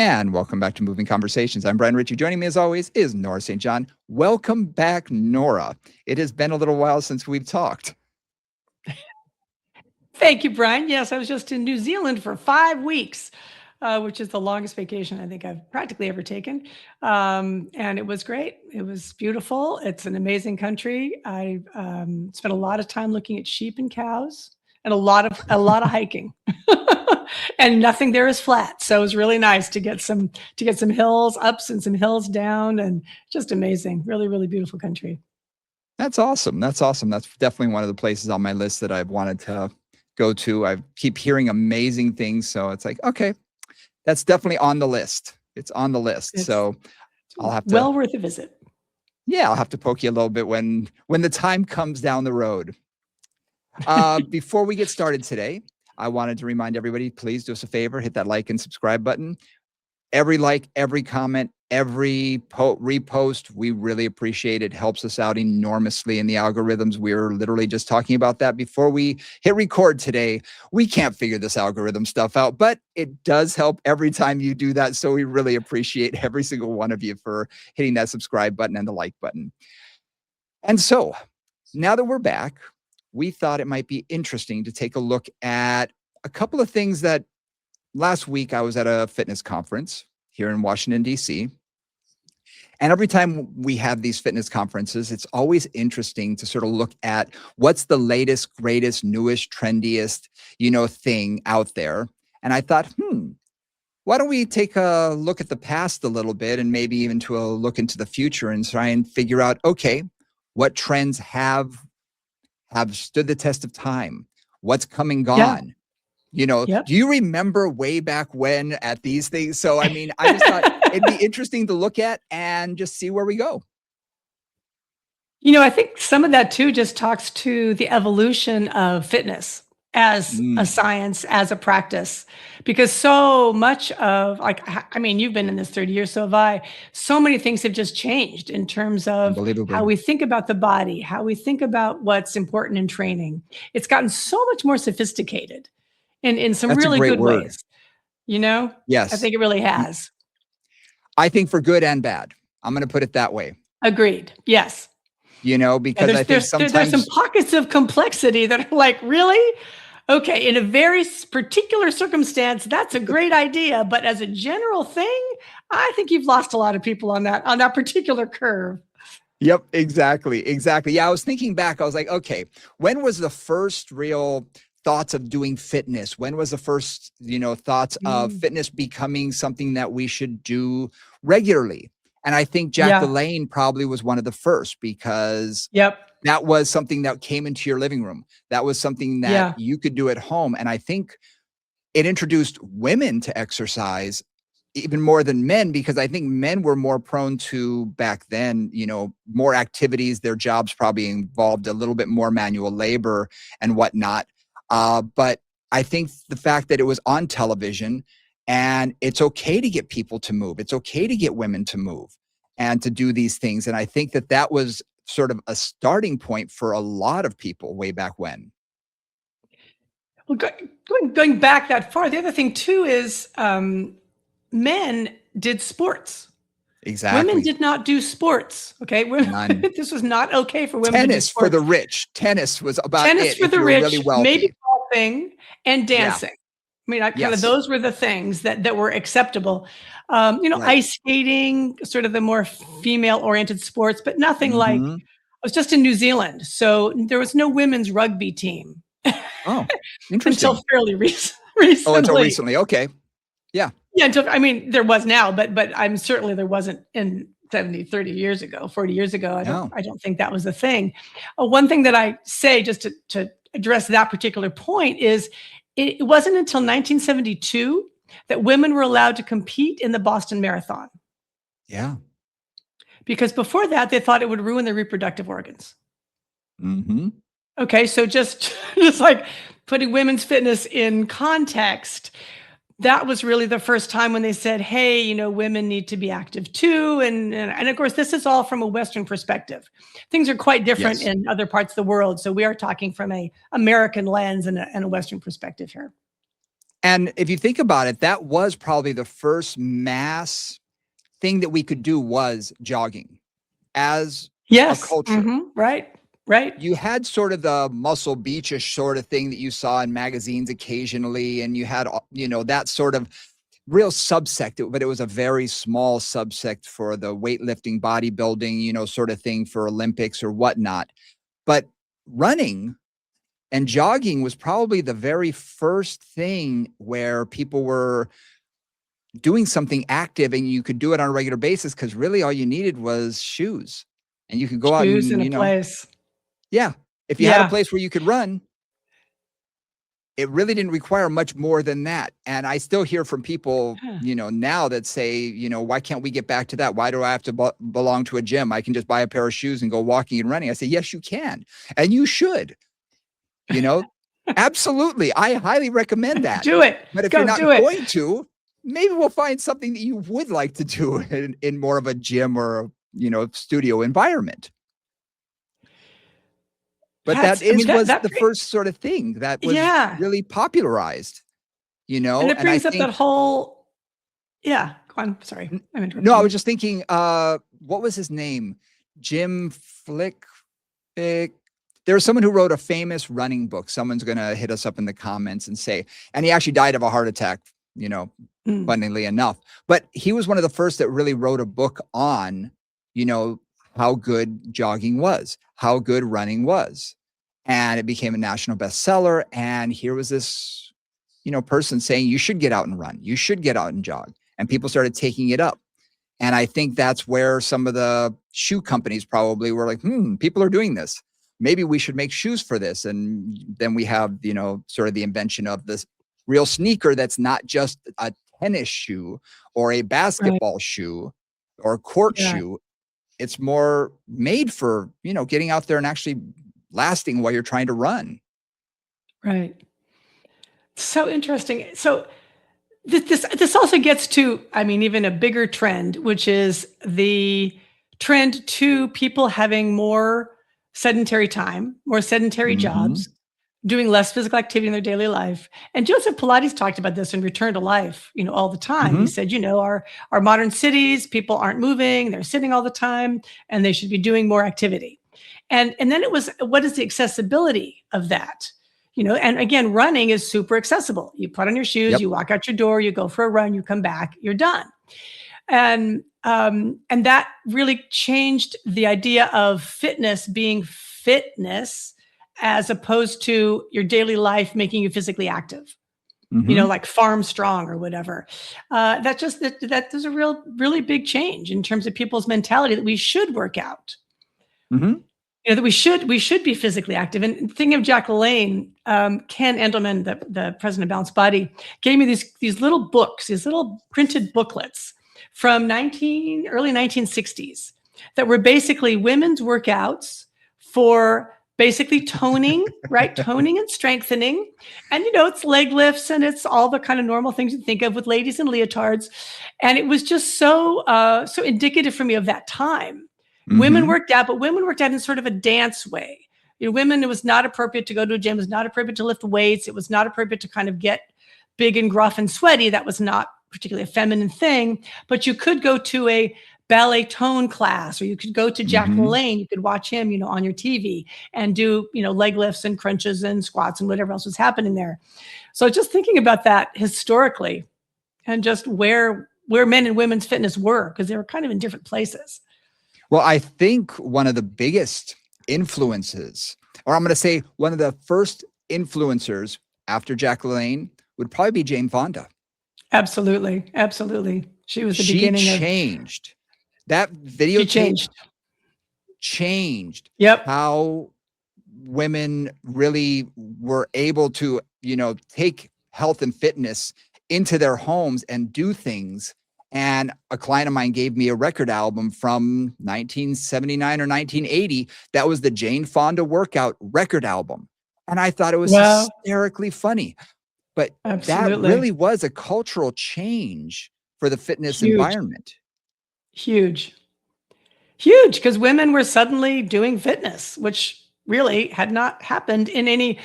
And welcome back to Moving Conversations. I'm BrianRichey. Joining me as always is Nora St. John. Welcome back, Nora. It has been a little while since we've talked. Thank you, Brian. Yes, I was just in New Zealand for 5 weeks, which is the longest vacation I think I've practically ever taken. And it was great. It was beautiful. It's an amazing country. I spent a lot of time looking at sheep and cows and a lot of hiking. And nothing there is flat. So it was really nice to get some hills ups and some hills down, and just amazing. Really, really beautiful country. That's awesome. That's awesome. That's definitely one of the places on my list that I've wanted to go to. I keep hearing amazing things. So it's like, okay, that's definitely on the list. It's on the list. So I'll have to. Well worth a visit. Yeah, I'll have to poke you a little bit when the time comes down the road. Before we get started today, I wanted to remind everybody, please do us a favor, hit that like and subscribe button. Every like, every comment, every repost, we really appreciate it. Helps us out enormously in the algorithms. We were literally just talking about that before we hit record today. We can't figure this algorithm stuff out, but it does help every time you do that. So we really appreciate every single one of you for hitting that subscribe button and the like button. And so now that we're back, we thought it might be interesting to take a look at a couple of things that last week I was at a fitness conference here in Washington, D.C. And every time we have these fitness conferences, it's always interesting to sort of look at what's the latest, greatest, newest, trendiest, thing out there. And I thought, why don't we take a look at the past a little bit and maybe even to a look into the future and try and figure out, okay, what trends have stood the test of time? What's come and gone? Yeah. Do you remember way back when at these things? So, I mean, I just thought it'd be interesting to look at and just see where we go. I think some of that too just talks to the evolution of fitness as a science, as a practice, because so much of you've been in this 30 years, so have I. So many things have just changed in terms of how we think about the body, how we think about what's important in training. It's gotten so much more sophisticated in some really good ways. Yes. I think it really has. I think for good and bad. I'm going to put it that way. Agreed. Yes. Because I think sometimes there's some pockets of complexity that are like, really? Okay, in a very particular circumstance, that's a great idea. But as a general thing, I think you've lost a lot of people on that particular curve. Yep, exactly. Yeah, I was thinking back. I was like, okay, when was the first real thoughts of doing fitness? When was the first, thoughts of fitness becoming something that we should do regularly? And I think Jack LaLanne probably was one of the first, because that was something that came into your living room. That was something that you could do at home. And I think it introduced women to exercise even more than men, because I think men were more prone to, back then, more activities. Their jobs probably involved a little bit more manual labor and whatnot. But I think the fact that it was on television, and it's okay to get people to move. It's okay to get women to move and to do these things. And I think that was sort of a starting point for a lot of people way back when. Well, going back that far, the other thing too is men did sports. Exactly. Women did not do sports. Okay. This was not okay for women. Tennis for the rich. Tennis was about tennis it for the rich, really maybe golfing and dancing. Yeah. Kind of those were the things that were acceptable. Ice skating, sort of the more female-oriented sports, but nothing like. I was just in New Zealand, so there was no women's rugby team. Oh, interesting. Until fairly recently. Oh, until recently. Okay. Yeah. Yeah. There was now, but I'm certainly there wasn't in 30 years ago, 40 years ago. I don't think that was the thing. One thing that I say just to address that particular point is it wasn't until 1972 that women were allowed to compete in the Boston Marathon. Yeah. Because before that, they thought it would ruin their reproductive organs. Okay, so just like putting women's fitness in context, that was really the first time when they said, hey, women need to be active too. And of course, this is all from a Western perspective. Things are quite different in other parts of the world. So we are talking from an American lens and a Western perspective here. And if you think about it, that was probably the first mass thing that we could do was jogging as a Yes. culture. Right. Right. You had sort of the muscle beachish sort of thing that you saw in magazines occasionally, and you had, that sort of real subsect, but it was a very small subsect for the weightlifting, bodybuilding, sort of thing for Olympics or whatnot. But running and jogging was probably the very first thing where people were doing something active and you could do it on a regular basis because really all you needed was shoes. And you could go out Shoes in and, a place. yeah, if you had a Yeah. place where you could run, it really didn't require much more than that. And I still hear from people, Yeah. now that say, why can't we get back to that? Why do I have to belong to a gym? I can just buy a pair of shoes and go walking and running. I say, yes, you can. And you should, absolutely. I highly recommend that. Do it. But if Go you're not do it. going to, maybe we'll find something that you would like to do in more of a gym or, studio environment. But was the first sort of thing that was really popularized, And it and I brings up that think whole yeah, go on. Sorry. I'm interrupting no, I you. was just thinking, what was his name? Jim Flick. There was someone who wrote a famous running book. Someone's gonna hit us up in the comments and say, and he actually died of a heart attack, funnily enough. But he was one of the first that really wrote a book on, how good jogging was, how good running was. And it became a national bestseller. And here was this, person saying, you should get out and run. You should get out and jog. And people started taking it up. And I think that's where some of the shoe companies probably were like, people are doing this. Maybe we should make shoes for this. And then we have, sort of the invention of this real sneaker that's not just a tennis shoe or a basketball shoe or a court shoe. It's more made for, getting out there and actually lasting while you're trying to run. Right. So interesting. So this also gets to, I mean, even a bigger trend, which is the trend to people having more sedentary time, more sedentary jobs, doing less physical activity in their daily life. And Joseph Pilates talked about this in Return to Life, all the time. He said, our modern cities, people aren't moving, they're sitting all the time, and they should be doing more activity. And then it was, what is the accessibility of that? And again, running is super accessible. You put on your shoes, you walk out your door, you go for a run, you come back, you're done. And that really changed the idea of fitness being fitness as opposed to your daily life making you physically active. Like farm strong or whatever. That there's a really big change in terms of people's mentality that we should work out. That we should be physically active. And thinking of Jack LaLanne, Ken Endelman, the president of Balanced Body, gave me these little books, these little printed booklets from early 1960s that were basically women's workouts for basically toning, right? Toning and strengthening. And, it's leg lifts and it's all the kind of normal things you think of with ladies in leotards. And it was just so indicative for me of that time. Women worked out, but women worked out in sort of a dance way. Women, it was not appropriate to go to a gym. It was not appropriate to lift weights. It was not appropriate to kind of get big and gruff and sweaty. That was not particularly a feminine thing. But you could go to a ballet tone class, or you could go to Jack LaLanne. You could watch him, on your TV and do, leg lifts and crunches and squats and whatever else was happening there. So just thinking about that historically and just where men and women's fitness were, because they were kind of in different places. Well, I think one of the biggest influences, or I'm going to say one of the first influencers after Jack LaLanne would probably be Jane Fonda. Absolutely. Absolutely. She was the beginning She changed. That video changed Yep. how women really were able to, take health and fitness into their homes and do things. And a client of mine gave me a record album from 1979 or 1980. That was the Jane Fonda workout record album. And I thought it was hysterically funny. But that really was a cultural change for the fitness environment. Huge, because women were suddenly doing fitness, which really had not happened in any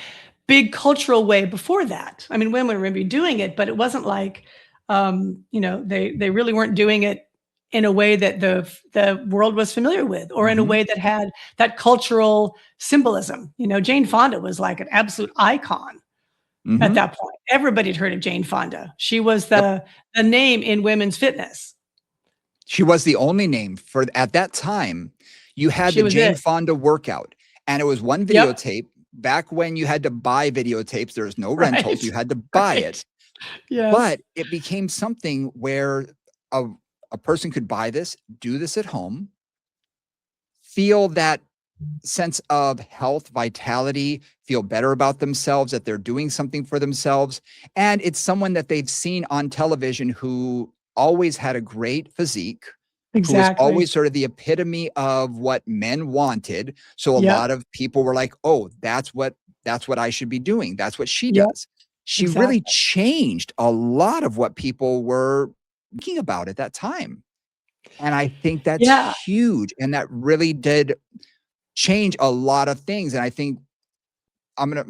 big cultural way before that. I mean, women were maybe doing it, but it wasn't like, they really weren't doing it in a way that the world was familiar with, or in a Mhm. way that had that cultural symbolism. Jane Fonda was like an absolute icon at Mhm. that point. Everybody had heard of Jane Fonda. She was Yep. the name in women's fitness. She was the only name for at that time. You had She the was Jane it. Fonda workout, and it was one Yep. videotape. Back when you had to buy videotapes, there was no rentals, Right. you had to buy it. Right. Yes. But it became something where a a person could buy this, do this at home, feel that sense of health, vitality, feel better about themselves, that they're doing something for themselves, and it's someone that they've seen on television who always had a great physique, who was Exactly. always sort of the epitome of what men wanted, so a Yep. lot of people were like, "Oh, that's what I should be doing. That's what she Yep. does." She really Exactly. changed a lot of what people were thinking about at that time, and I think that's Yeah. huge, and that really did change a lot of things, and I think I'm gonna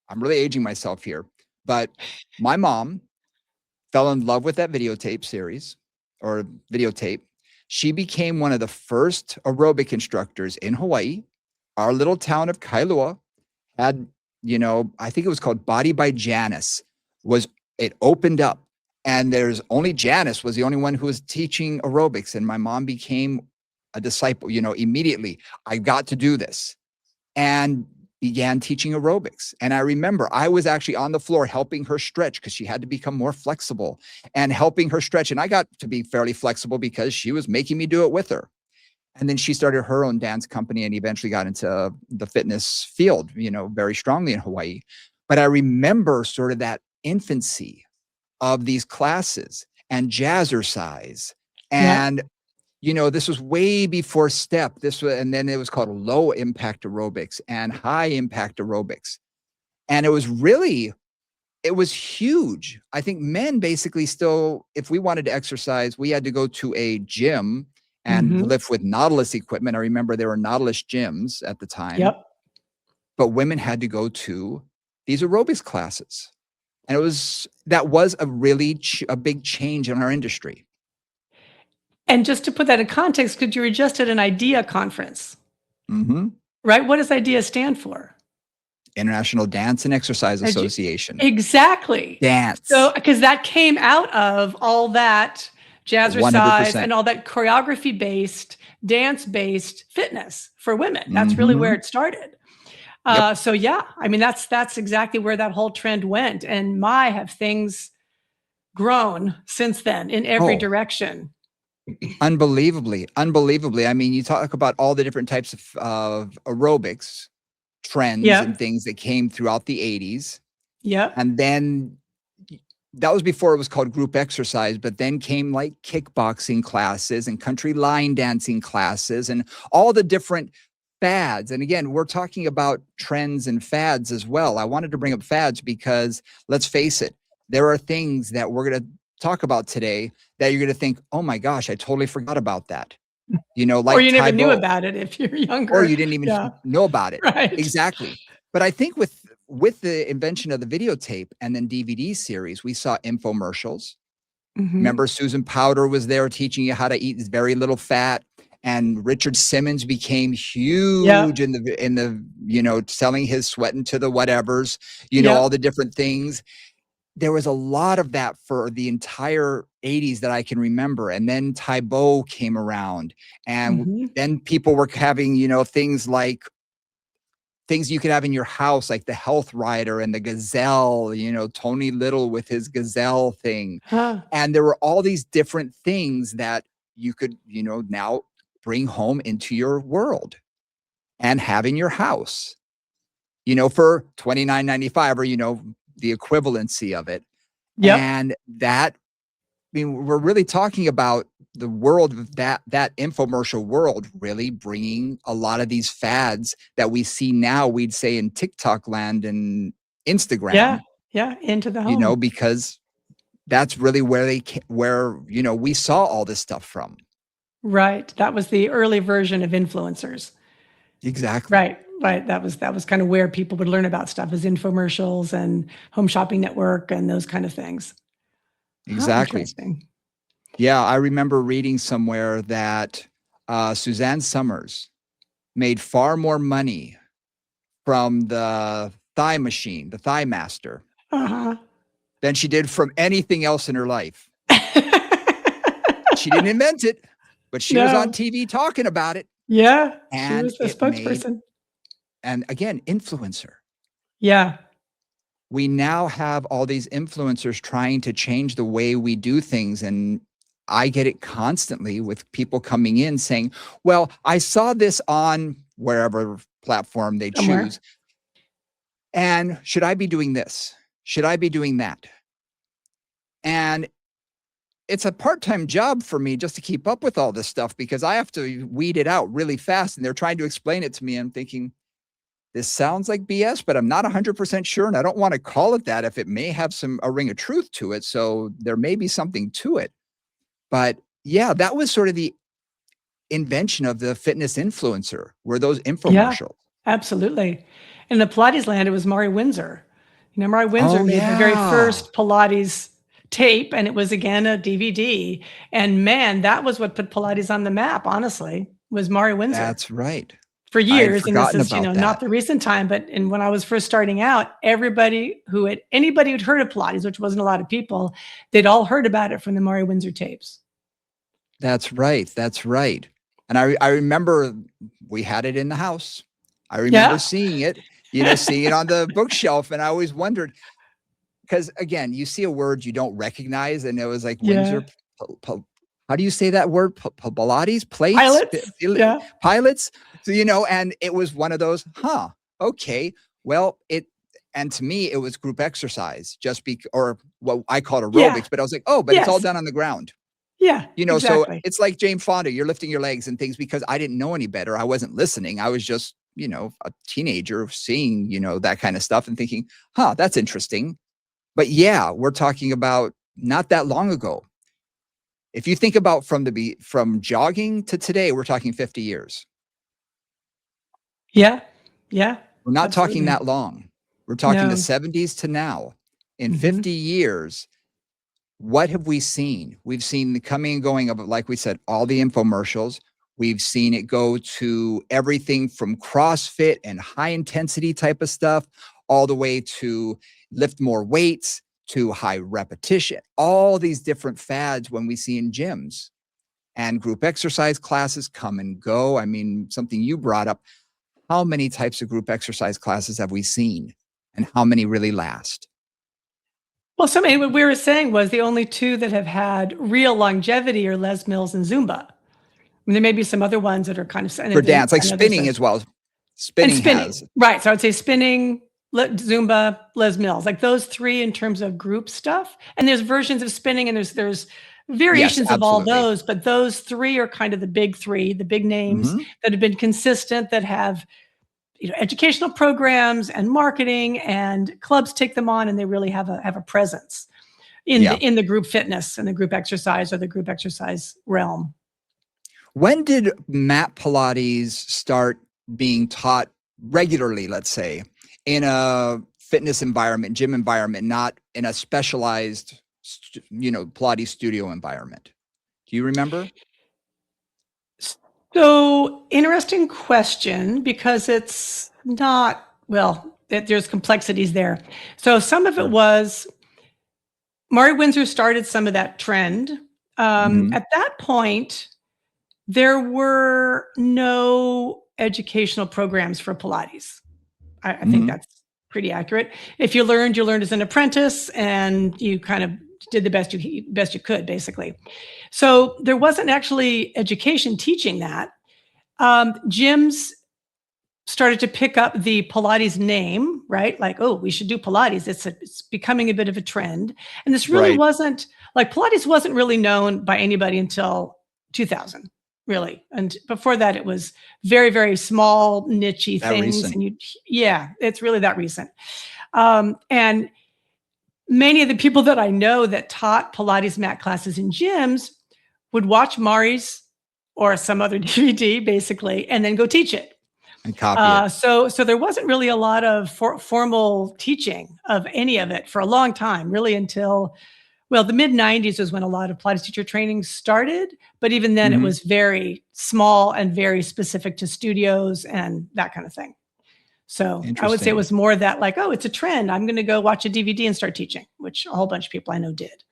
I'm really aging myself here, but my mom fell in love with that videotape series or videotape. She became one of the first aerobic instructors in Hawaii. Our little town of Kailua had, I think it was called Body by Janice, was it opened up, and there's only Janice was the only one who was teaching aerobics, and my mom became a disciple, immediately. I got to do this. And began teaching aerobics. And I remember I was actually on the floor helping her stretch because she had to become more flexible and helping her stretch. And I got to be fairly flexible because she was making me do it with her. And then she started her own dance company and eventually got into the fitness field, very strongly in Hawaii. But I remember sort of that infancy of these classes and jazzercise. Yep. And this was way before step. And then it was called low impact aerobics and high impact aerobics. And it was huge. I think men basically still, if we wanted to exercise, we had to go to a gym and Mhm. lift with Nautilus equipment. I remember there were Nautilus gyms at the time, Yep. but women had to go to these aerobics classes. And that was a big change in our industry. And just to put that in context, because you were just at an IDEA conference, Mhm. right? What does IDEA stand for? International Dance and Exercise Edu Association. Exactly. So, Dance, because that came out of all that jazzercise 100%. and all that choreography-based, dance-based fitness for women. That's really where Mhm. it started. Yep. So yeah, I mean, that's exactly where that whole trend went, and my, have things grown since then in every Oh, direction. unbelievably, unbelievably. I mean, you talk about all the different types of aerobics trends and Yep. things that came throughout the '80s, Yep. and then y that was before it was called group exercise, but then came, like, kickboxing classes and country line dancing classes and all the different fads, and again, we're talking about trends and fads as well. I wanted to bring up fads because, let's face it, there are things that we're gonna talk about today that you're gonna think, "Oh my gosh, I totally forgot about that." Or Like you never knew Tae about it if you're or younger. you didn't even Yeah. know about it. Right. Exactly. But I think with the invention of the videotape and then DVD series, we saw infomercials. Mhm. Remember Susan Powter was there teaching you how to eat very little fat, and Richard Simmons became Yep. huge in the selling his sweating to the whatevers, all Yep. the different things. There was a lot of that for the entire '80s that I can remember, and then Tae came around, and Mhm. then people were having, things like things you could have in your house, like the Health Rider and the Gazelle, Tony Little with his Gazelle thing. Huh. And there were all these different things that you could, now bring home into your world and have in your house, for 29.95 or, the equivalency of it. Yep. And that, we're really talking about the world of that infomercial world really bringing a lot of these fads that we see now, we'd say in TikTok land and Yeah. Instagram, Yeah. Into the home. because that's really where we saw all this stuff from. Right. That was the early version of influencers. Exactly. Right. Right. That was kind of where people would learn about stuff, as infomercials and Home Shopping Network and those kind of things. How Exactly. interesting. Yeah, I remember reading somewhere that Suzanne Summers made far more money from the thigh machine, the Thigh Master, Uh-huh. than she did from anything else in her life. She didn't invent it, but she was on No. TV talking about it, Yeah, she and was the it made, spokesperson. and again, influencer. Yeah. We now have all these influencers trying to change the way we do things, and I get it constantly with people coming in saying, "Well, I saw this on wherever platform they Somewhere. choose, and should I be doing this? Should I be doing that?" And it's a part-time job for me just to keep up with all this stuff because I have to weed it out really fast, and they're trying to explain it to me. I'm thinking, this sounds like BS, but I'm not 100% sure, and I don't wanna call it that if it may have a ring of truth to it, so there may be something to it. But, yeah, that was sort of the invention of the fitness influencer, were those Yeah, infomercials. absolutely. In the Pilates land, it was Mari Windsor. Mari Windsor Oh, made the very yeah. first Pilates tape, and it was, again, a DVD, and man, that was what put Pilates on the map, honestly, was Mari Windsor. That's right. For I had years, and this forgotten is, about not that. the recent time, but when I was first starting out, anybody who'd heard of Pilates, which wasn't a lot of people, they'd all heard about it from the Mari Windsor tapes. That's right, that's right. And I remember we had it in the house. I remember Yeah. seeing it, seeing it on the bookshelf, and I always wondered, because again, you see a word you don't recognize, and it was like Yeah. Windsor. How do you say that word? Pilates plates, Pilots. Yeah. pilots. So and it was one of those. Huh? Okay. Well, and to me, it was group exercise, or what I called Yeah. aerobics. But I was like, oh, but it's all Yes. done on the ground. Yeah, So exactly. it's like Jane Fonda. You're lifting your legs and things because I didn't know any better. I wasn't listening. I was just a teenager seeing that kind of stuff and thinking, huh, that's interesting. But yeah, we're talking about not that long ago. If you think about from jogging to today, we're talking 50 years. Yeah. Yeah. We're not talking Absolutely. that long. We're talking the No. 70s to now. In Mhm. 50 years, what have we seen? We've seen the coming and going of, like we said, all the infomercials. We've seen it go to everything from CrossFit and high intensity type of stuff, all the way to lift more weights, to high repetition, all these different fads when we see in gyms. And group exercise classes come and go. I mean, something you brought up, how many types of group exercise classes have we seen? And how many really last? Well, what we were saying was the only two that have had real longevity are Les Mills and Zumba. There may be some other ones that are kind of, For dance, like I know there's spinning as well. and Spinning spinning. has. Right. So I would say spinning, Zumba, Les Mills, like those three in terms of group stuff. And there's versions of spinning, and there's Yes, variations of all absolutely. those, but those three are kind of the big three, the big names Mhm. that have been consistent, that have educational programs and marketing, and clubs take them on, and they really have a presence in Yeah. the group fitness and the group exercise, or the group exercise realm. When did mat Pilates start being taught regularly, let's say, in a fitness environment, gym environment, not in a specialized, Pilates studio environment? Do you remember? So, interesting question, because it's not, well, there's complexities there. So some of it Sure. was Mari Windsor started some of that trend. Mhm. At that point, there were no educational programs for Pilates. I think Mhm. that's pretty accurate. If you learned, you learned as an apprentice, and you kind of did the best you could, basically. So there wasn't actually education teaching that. Gyms started to pick up the Pilates name, right? Like, oh, we should do Pilates. It's becoming a bit of a trend. And this really Right. wasn't, like, Pilates wasn't really known by anybody until 2000, really. And before that, it was very, very small, niche-y That things. recent. And yeah, it's really that recent. And many of the people that I know that taught Pilates mat classes in gyms would watch Mari's or some other DVD, basically, and then go teach it. And copy it. So there wasn't really a lot of formal teaching of any of it for a long time, really until, well, the mid 90s was when a lot of Pilates teacher training started. But even then, it Mhm. was very small and very specific to studios and that kind of thing. So I would say it Interesting. was more that like, oh, it's a trend. I'm going to go watch a DVD and start teaching, which a whole bunch of people I know did.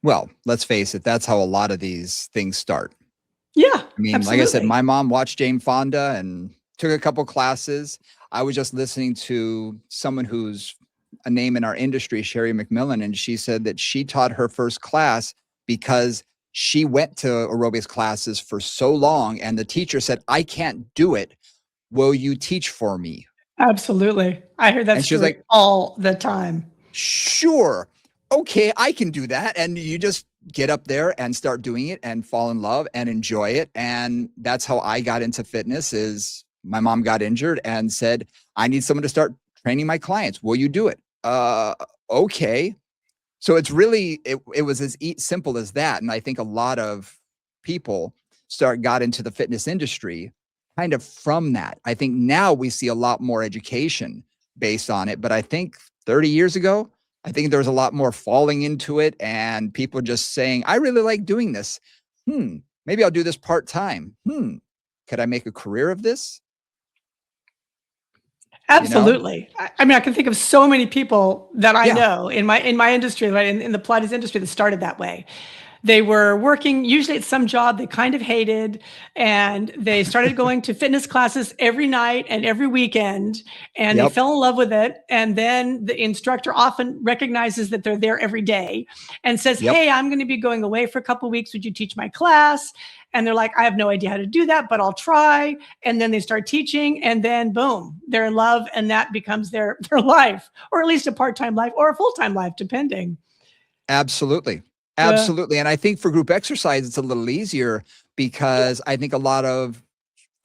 Well, let's face it, that's how a lot of these things start. Yeah, I mean, like I said, absolutely. my mom watched Jane Fonda and took a couple classes. I was just listening to someone who's a name in our industry, Sherry McMillan, and she said that she taught her first class because she went to aerobics classes for so long, and the teacher said, "I can't do it. Will you teach for me?" Absolutely. I hear that And she was story like, all the time. "Sure. Okay, I can do that." And you just get up there and start doing it and fall in love and enjoy it. And that's how I got into fitness. Is my mom got injured and said, "I need someone to start training my clients. Will you do it?" Okay. So it's really it was as simple as that. And I think a lot of people got into the fitness industry kind of from that. I think now we see a lot more education based on it, but I think 30 years ago, I think there was a lot more falling into it and people just saying, "I really like doing this. Maybe I'll do this part-time. Could I make a career of this?" You know? Absolutely. I mean, I can think of so many people that I Yeah. know in my industry, right, in the Pilates industry that started that way. They were working usually at some job they kind of hated, and they started going to fitness classes every night and every weekend, and they Yep. fell in love with it. And then the instructor often recognizes that they're there every day and says, Yep. "Hey, I'm going to be going away for a couple of weeks. Would you teach my class?" And they're like, "I have no idea how to do that, but I'll try." And then they start teaching, and then boom, they're in love, and that becomes their life, or at least a part-time life or a full-time life, depending. Absolutely. Yeah. Absolutely. And I think for group exercise, it's a little easier because I think a lot of,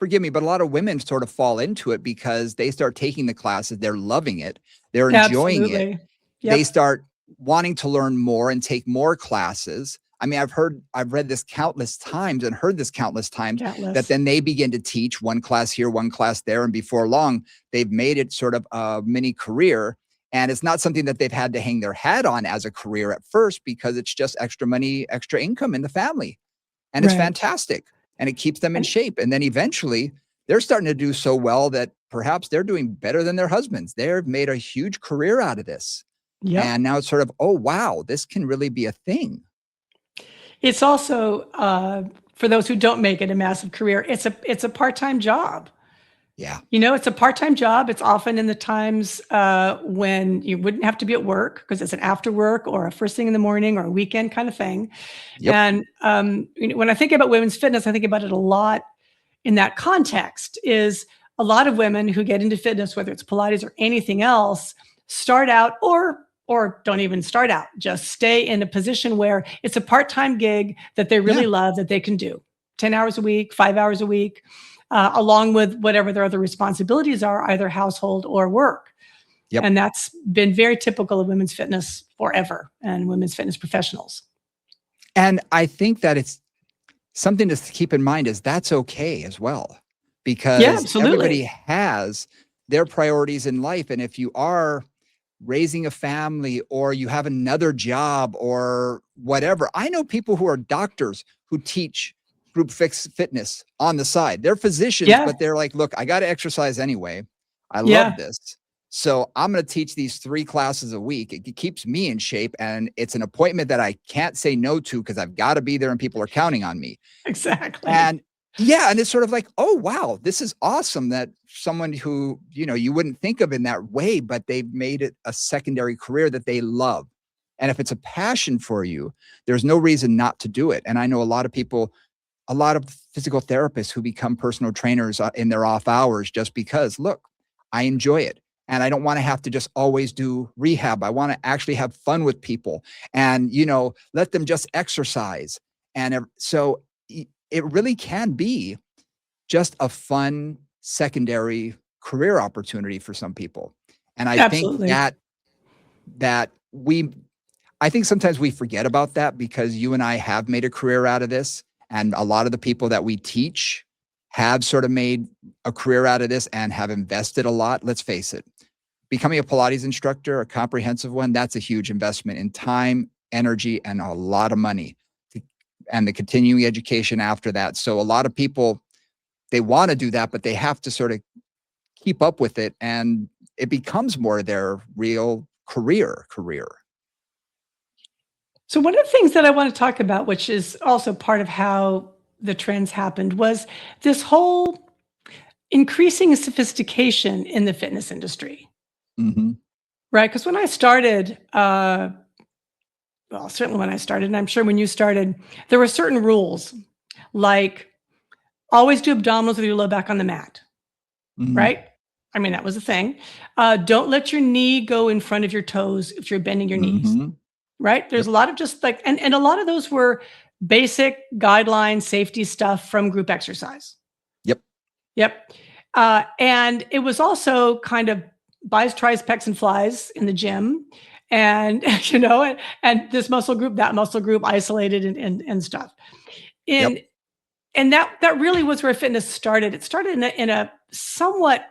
forgive me, but a lot of women sort of fall into it because they start taking the classes, they're loving it, they're enjoying it. Absolutely. They Yep. start wanting to learn more and take more classes. I mean, I've read this countless times and heard this countless times that Countless. then they begin to teach one class here, one class there. And before long, they've made it sort of a mini career. And it's not something that they've had to hang their hat on as a career at first because it's just extra money, extra income in the family. And it's Right. fantastic. And it keeps them in And shape. And then eventually they're starting to do so well that perhaps they're doing better than their husbands. They've made a huge career out of this. yep. And now it's sort of, "Oh, wow, this can really be a thing." It's also, for those who don't make it a massive career, it's a part-time job. Yeah. You know, it's a part-time job. It's often in the times, when you wouldn't have to be at work because it's an after work or a first thing in the morning or a weekend kind of thing. Yep. And, when I think about women's fitness, I think about it a lot in that context. Is a lot of women who get into fitness, whether it's Pilates or anything else, start out or don't even start out, just stay in a position where it's a part-time gig that they Yeah. really love that they can do 10 hours a week, 5 hours a week, along with whatever their other responsibilities are, either household or work. Yep. And that's been very typical of women's fitness forever and women's fitness professionals. And I think that it's something to keep in mind is that's okay as well, Yeah, because everybody absolutely. has their priorities in life. And if you are raising a family or you have another job or whatever, I know people who are doctors who teach fitness on the side. They're physicians, Yeah, but they're like, "Look, I got to exercise anyway. I love yeah, this. So I'm going to teach these 3 classes a week. It keeps me in shape. And it's an appointment that I can't say no to because I've got to be there and people are counting on me." exactly. And yeah, and it's sort of like, "Oh, wow, this is awesome that someone who, you wouldn't think of in that way, but they've made it a secondary career that they love." And if it's a passion for you, there's no reason not to do it. And I know a lot of people, a lot of physical therapists who become personal trainers in their off hours just because, "Look, I enjoy it. And I don't want to have to just always do rehab. I want to actually have fun with people and, let them just exercise." And so it really can be just a fun secondary career opportunity for some people. And I think Absolutely. that I think sometimes we forget about that because you and I have made a career out of this. And a lot of the people that we teach have sort of made a career out of this and have invested a lot. Let's face it, becoming a Pilates instructor, a comprehensive one, that's a huge investment in time, energy, and a lot of money, and the continuing education after that. So a lot of people, they want to do that, but they have to sort of keep up with it, and it becomes more their real career. So one of the things that I want to talk about, which is also part of how the trends happened, was this whole increasing sophistication in the fitness industry. Mm-hmm. Right? Because when I started, well, certainly when I started, and I'm sure when you started, there were certain rules, like always do abdominals with your low back on the mat, Mm-hmm. right? I mean, that was a thing. Don't let your knee go in front of your toes if you're bending your knees, Mm-hmm. right? There's a lot of just like, and a lot of those were basic guideline safety stuff from group exercise. Yep. And it was also kind of buys, tries, pecs, and flies in the gym. And, and this muscle group, that muscle group, isolated and stuff. And that really was where fitness started. It started in a somewhat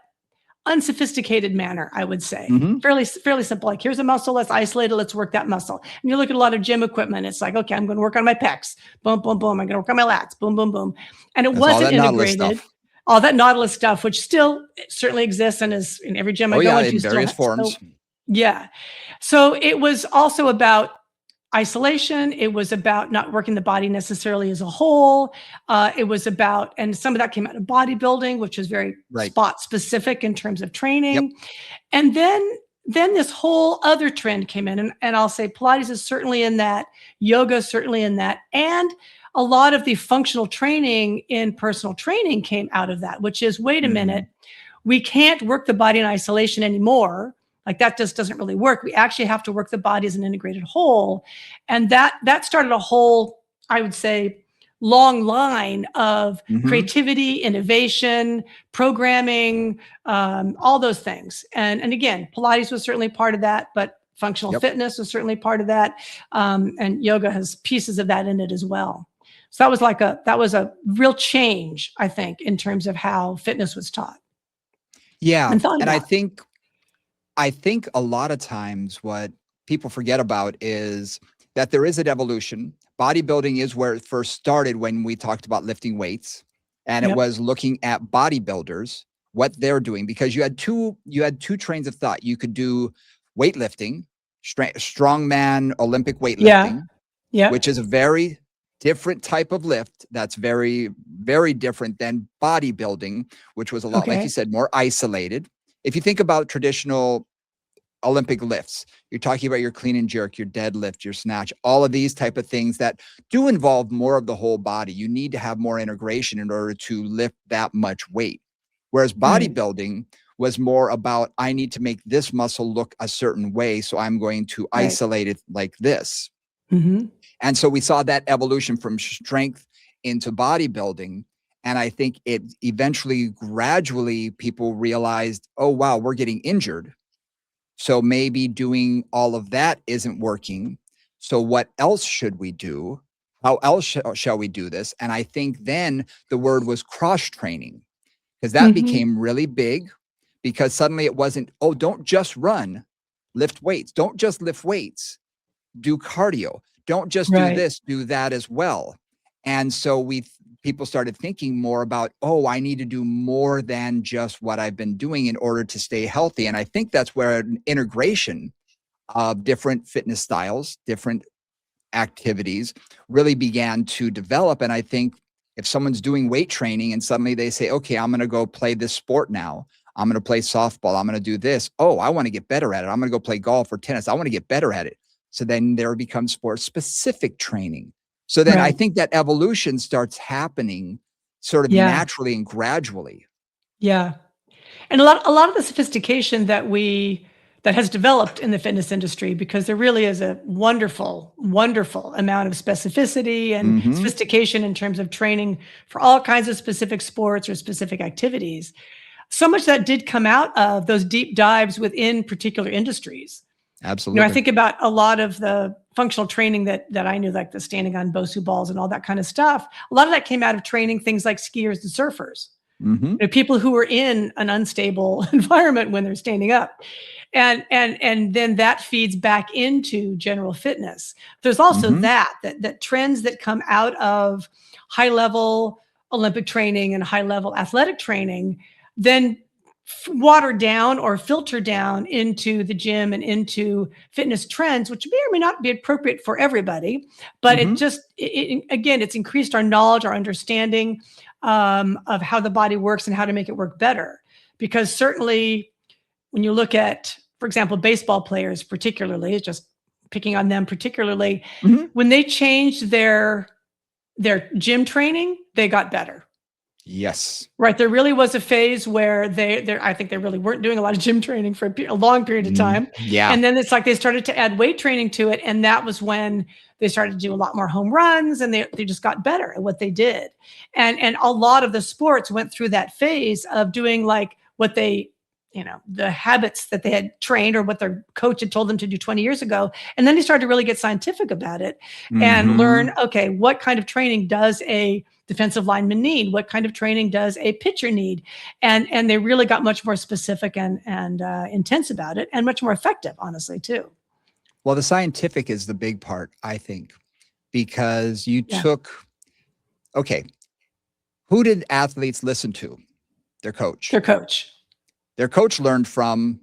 unsophisticated manner, I would say. Mm-hmm. Fairly simple. Like, here's a muscle, let's isolate it, let's work that muscle. And you look at a lot of gym equipment, it's like, okay, I'm going to work on my pecs. Boom, boom, boom. I'm going to work on my lats. Boom, boom, boom. And it wasn't integrated. All that Nautilus stuff, which still certainly exists and is in every gym I go into. In various forms. So it was also about isolation. It was about not working the body necessarily as a whole. It was about, and some of that came out of bodybuilding, which is very spot specific in terms of training. And then this whole other trend came in, and I'll say Pilates is certainly in that, yoga is certainly in that, and a lot of the functional training in personal training came out of that, which is, wait a minute, we can't work the body in isolation anymore. Like, that just doesn't really work. We actually have to work the body as an integrated whole. And that started a whole, I would say, long line of creativity, innovation, programming, all those things. And again, Pilates was certainly part of that, but functional fitness was certainly part of that. And yoga has pieces of that in it as well. So that was a real change, I think, in terms of how fitness was taught. Yeah. And I think a lot of times what people forget about is that there is an evolution. Bodybuilding is where it first started when we talked about lifting weights, and it was looking at bodybuilders, what they're doing, because you had two trains of thought. You could do weightlifting, strongman Olympic weightlifting, which is a very different type of lift. That's very, very different than bodybuilding, which was a lot, like you said, more isolated. If you think about traditional Olympic lifts, you're talking about your clean and jerk, your deadlift, your snatch, all of these type of things that do involve more of the whole body. You need to have more integration in order to lift that much weight. Whereas bodybuilding was more about, I need to make this muscle look a certain way, so I'm going to isolate it like this. And so we saw that evolution from strength into bodybuilding. And I think it eventually, gradually, people realized, oh, wow, we're getting injured. So maybe doing all of that isn't working. So what else should we do? How else shall we do this? And I think then the word was cross training, because that became really big, because suddenly it wasn't, oh, don't just run, lift weights. Don't just lift weights, do cardio. Don't just do this, do that as well. And so people started thinking more about, oh, I need to do more than just what I've been doing in order to stay healthy. And I think that's where an integration of different fitness styles, different activities really began to develop. And I think if someone's doing weight training and suddenly they say, okay, I'm going to go play this sport now. I'm going to play softball. I'm going to do this. Oh, I want to get better at it. I'm going to go play golf or tennis. I want to get better at it. So then there becomes sport-specific training. So then I think that evolution starts happening sort of naturally and gradually. Yeah. And a lot of the sophistication that has developed in the fitness industry, because there really is a wonderful, wonderful amount of specificity and sophistication in terms of training for all kinds of specific sports or specific activities. So much that did come out of those deep dives within particular industries. I Absolutely. think about a lot of the functional training that I knew, like the standing on Bosu balls and all that kind of stuff. A lot of that came out of training things like skiers and surfers. Mm-hmm. People who are in an unstable environment when they're standing up. And then that feeds back into general fitness. There's also Mm-hmm. that trends that come out of high level Olympic training and high level athletic training, then water down or filter down into the gym and into fitness trends, which may or may not be appropriate for everybody. But Mm-hmm. again, it's increased our knowledge, our understanding of how the body works and how to make it work better. Because certainly when you look at, for example, baseball players, particularly, just picking on them particularly, Mm-hmm. when they changed their gym training, they got better. Yes. Right. There really was a phase where I think they really weren't doing a lot of gym training for a long period of time. Yeah. And then it's like they started to add weight training to it. And that was when they started to do a lot more home runs, and they just got better at what they did. And a lot of the sports went through that phase of doing like what they, the habits that they had trained or what their coach had told them to do 20 years ago. And then they started to really get scientific about it and learn, okay, what kind of training does a defensive lineman need? What kind of training does a pitcher need? And they really got much more specific and intense about it, and much more effective, honestly, too. Well, the scientific is the big part, I think, because you took, okay, who did athletes listen to? Their coach. Their coach. Their coach learned from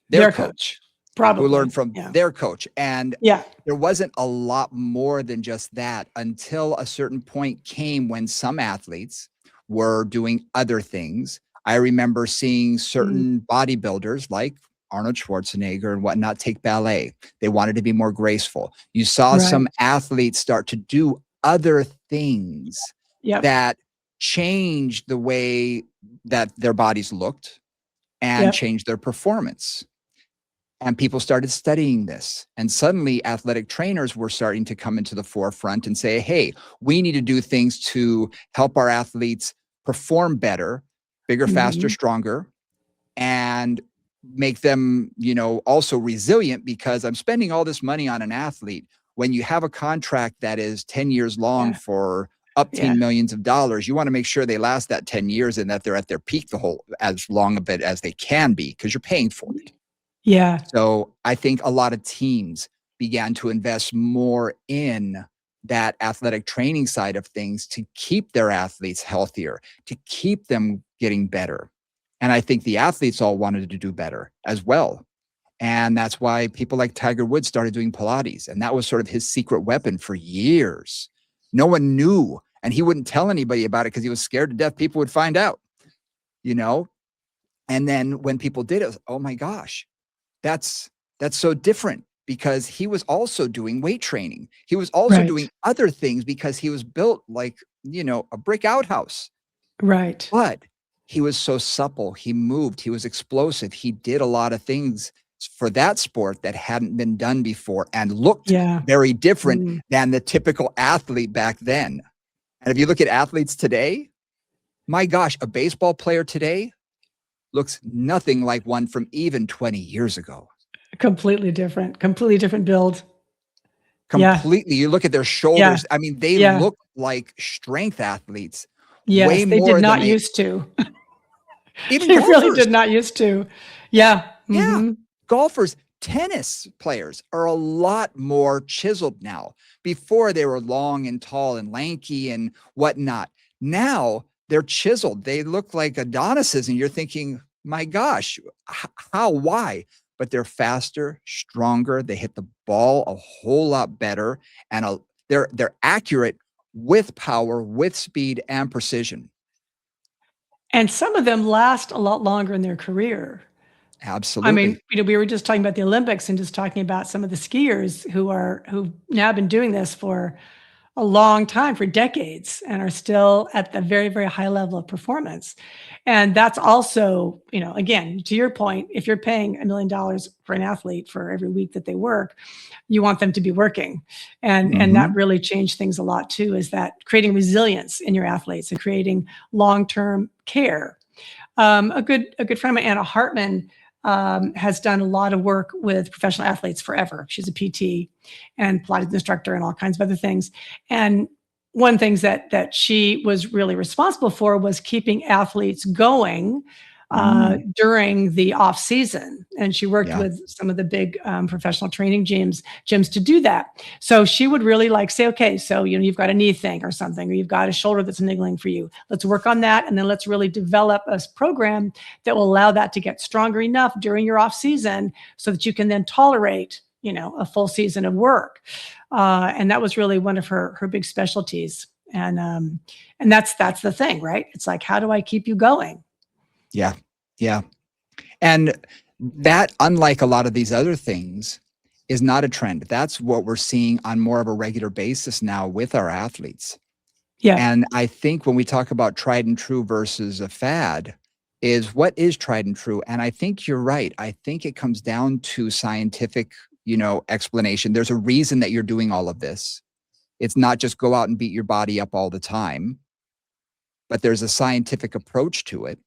their coach. Probably. Who learned from their coach. And there wasn't a lot more than just that until a certain point came when some athletes were doing other things. I remember seeing certain bodybuilders like Arnold Schwarzenegger and whatnot take ballet. They wanted to be more graceful. You saw some athletes start to do other things that changed the way that their bodies looked and changed their performance. And people started studying this. And suddenly athletic trainers were starting to come into the forefront and say, hey, we need to do things to help our athletes perform better, bigger, faster, stronger, and make them, also resilient, because I'm spending all this money on an athlete. When you have a contract that is 10 years long for upteen millions of dollars, you want to make sure they last that 10 years and that they're at their peak as long a bit as they can be, because you're paying for it. Yeah. So I think a lot of teams began to invest more in that athletic training side of things to keep their athletes healthier, to keep them getting better. And I think the athletes all wanted to do better as well. And that's why people like Tiger Woods started doing Pilates. And that was sort of his secret weapon for years. No one knew, and he wouldn't tell anybody about it because he was scared to death people would find out, And then when people did, it was, oh my gosh, that's so different, because he was also doing weight training. He was also doing other things because he was built like, a brick outhouse. Right. But he was so supple. He moved. He was explosive. He did a lot of things for that sport that hadn't been done before and looked very different than the typical athlete back then. And if you look at athletes today, my gosh, a baseball player today looks nothing like one from even 20 years ago. Completely different build. Completely. You look at their shoulders. I mean, they look like strength athletes. Yes, way they more did not than used to. Even they golfers. really did not used to. Yeah. Yeah. Golfers, tennis players are a lot more chiseled now. Before, they were long and tall and lanky and whatnot. Now they're chiseled. They look like Adonises, and you're thinking, my gosh, how, why? But they're faster, stronger. They hit the ball a whole lot better, and they're accurate with power, with speed and precision. And some of them last a lot longer in their career. Absolutely. I mean, we were just talking about the Olympics and just talking about some of the skiers who've now been doing this for a long time, for decades, and are still at the very, very high level of performance. And that's also, again, to your point, if you're paying $1 million for an athlete for every week that they work, you want them to be working. And that really changed things a lot too, is that creating resilience in your athletes and creating long-term care. A good friend of mine, Anna Hartman, has done a lot of work with professional athletes forever. She's a PT and Pilates instructor and all kinds of other things. And one things that she was really responsible for was keeping athletes going during the off season. And she worked with some of the big professional training gyms to do that. So she would really like say, okay, so, you've got a knee thing or something, or you've got a shoulder that's niggling for you. Let's work on that. And then let's really develop a program that will allow that to get stronger enough during your off season so that you can then tolerate, a full season of work. And that was really one of her big specialties. And that's the thing, right? It's like, how do I keep you going? Yeah. Yeah. And that, unlike a lot of these other things, is not a trend. That's what we're seeing on more of a regular basis now with our athletes. Yeah. And I think when we talk about tried and true versus a fad, is what is tried and true? And I think you're right. I think it comes down to scientific, explanation. There's a reason that you're doing all of this. It's not just go out and beat your body up all the time, but there's a scientific approach to it.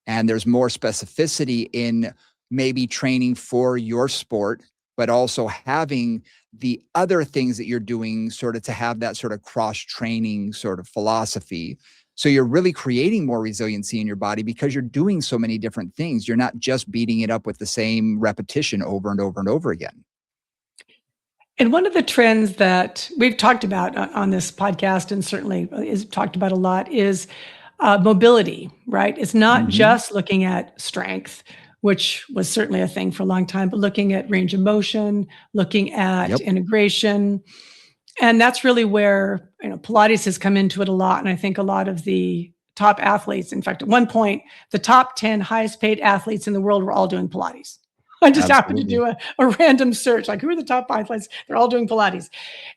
And there's more specificity in maybe training for your sport, but also having the other things that you're doing sort of to have that sort of cross-training sort of philosophy. So you're really creating more resiliency in your body because you're doing so many different things. You're not just beating it up with the same repetition over and over and over again. And one of the trends that we've talked about on this podcast, and certainly is talked about a lot, is mobility, right? It's not just looking at strength, which was certainly a thing for a long time, but looking at range of motion, looking at integration. And that's really where, Pilates has come into it a lot. And I think a lot of the top athletes, in fact, at one point, the top 10 highest paid athletes in the world were all doing Pilates. I just happened to do a random search, like who are the top athletes? They're all doing Pilates.